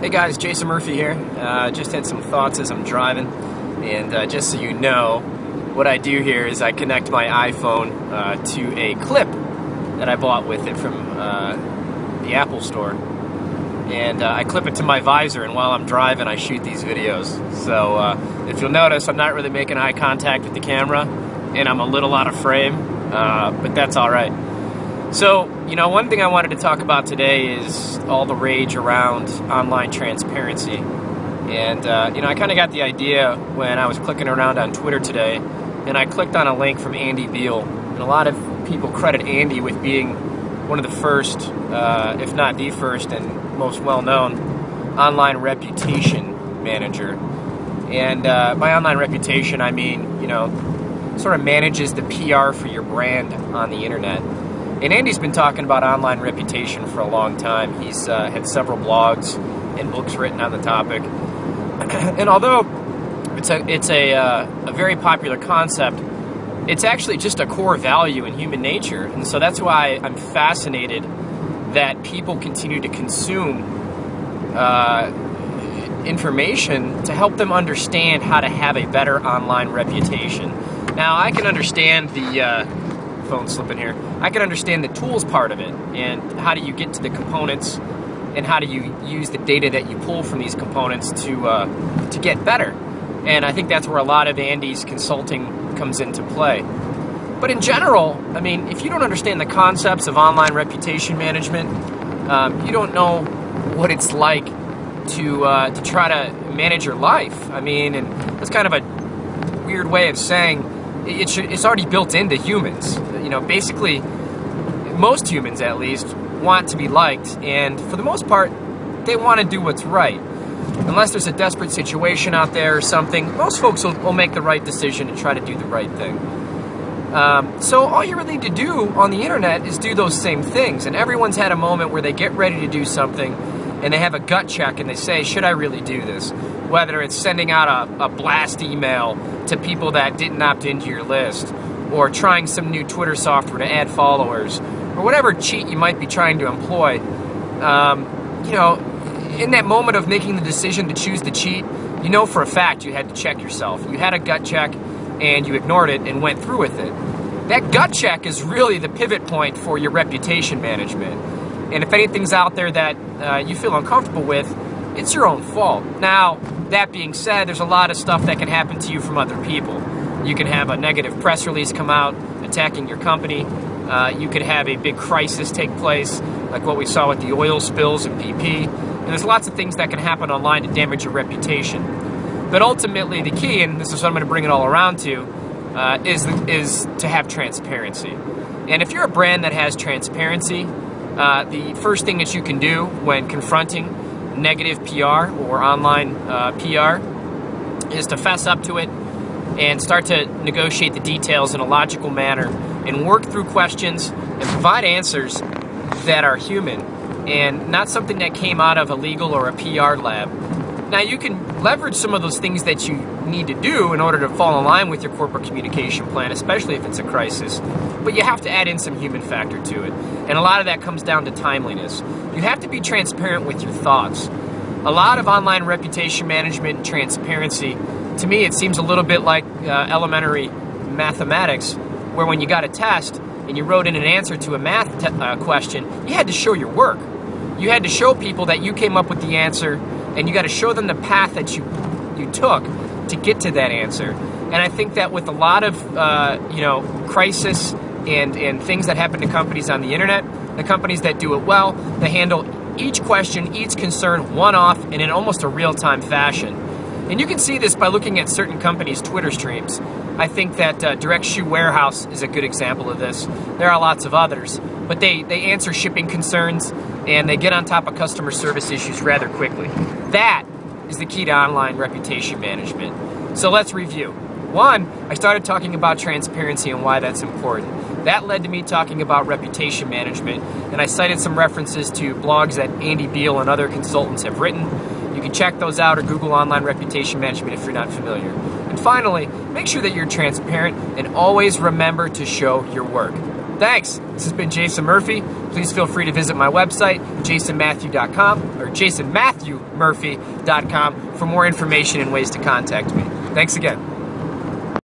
Hey guys, Jason Murphy here. Just had some thoughts as I'm driving, and just so you know, what I do here is I connect my iPhone to a clip that I bought with it from the Apple Store, and I clip it to my visor, and while I'm driving I shoot these videos. So if you'll notice, I'm not really making eye contact with the camera, and I'm a little out of frame, but that's alright. So, one thing I wanted to talk about today is all the rage around online transparency. And, I kind of got the idea when I was clicking around on Twitter today, and I clicked on a link from Andy Beal. And a lot of people credit Andy with being one of the first, if not the first and most well-known online reputation manager. And by online reputation, I mean, sort of manages the PR for your brand on the internet. And Andy's been talking about online reputation for a long time. He's had several blogs and books written on the topic. And although it's a very popular concept, it's actually just a core value in human nature. And so that's why I'm fascinated that people continue to consume information to help them understand how to have a better online reputation. Now, I can understand the phone slipping here. I can understand the tools part of it, and how do you get to the components, and how do you use the data that you pull from these components to get better. And I think that's where a lot of Andy's consulting comes into play. But in general, I mean, if you don't understand the concepts of online reputation management, you don't know what it's like to try to manage your life. I mean, and that's kind of a weird way of saying it's already built into humans. Basically, most humans at least want to be liked, and for the most part, they want to do what's right. Unless there's a desperate situation out there or something, most folks will make the right decision and try to do the right thing. So all you really need to do on the internet is do those same things, and everyone's had a moment where they get ready to do something, and they have a gut check, and they say, should I really do this? Whether it's sending out a blast email to people that didn't opt into your list, or trying some new Twitter software to add followers, or whatever cheat you might be trying to employ. In that moment of making the decision to choose the cheat, you know for a fact you had to check yourself. You had a gut check, and you ignored it and went through with it. That gut check is really the pivot point for your reputation management. And if anything's out there that you feel uncomfortable with, it's your own fault. Now, that being said, there's a lot of stuff that can happen to you from other people. You can have a negative press release come out attacking your company. You could have a big crisis take place, like what we saw with the oil spills and BP. And there's lots of things that can happen online to damage your reputation. But ultimately, the key, and this is what I'm going to bring it all around to, is to have transparency. And if you're a brand that has transparency, the first thing that you can do when confronting negative PR or online PR is to fess up to it and start to negotiate the details in a logical manner and work through questions and provide answers that are human and not something that came out of a legal or a PR lab. Now, you can leverage some of those things that you need to do in order to fall in line with your corporate communication plan, especially if it's a crisis, but you have to add in some human factor to it. And a lot of that comes down to timeliness. You have to be transparent with your thoughts. A lot of online reputation management and transparency, to me, it seems a little bit like elementary mathematics, where when you got a test and you wrote in an answer to a math question, you had to show your work. You had to show people that you came up with the answer, and you got to show them the path that you took to get to that answer. And I think that with a lot of crisis and things that happen to companies on the internet, the companies that do it well, they handle each question, each concern one-off and in almost a real-time fashion. And you can see this by looking at certain companies' Twitter streams. I think that Direct Shoe Warehouse is a good example of this. There are lots of others, but they answer shipping concerns and they get on top of customer service issues rather quickly. That is the key to online reputation management. So let's review. One, I started talking about transparency and why that's important. That led to me talking about reputation management, and I cited some references to blogs that Andy Beal and other consultants have written. You can check those out or Google online reputation management if you're not familiar. And finally, make sure that you're transparent and always remember to show your work. Thanks. This has been Jason Murphy. Please feel free to visit my website, jasonmatthew.com, or jasonmatthewmurphy.com for more information and ways to contact me. Thanks again.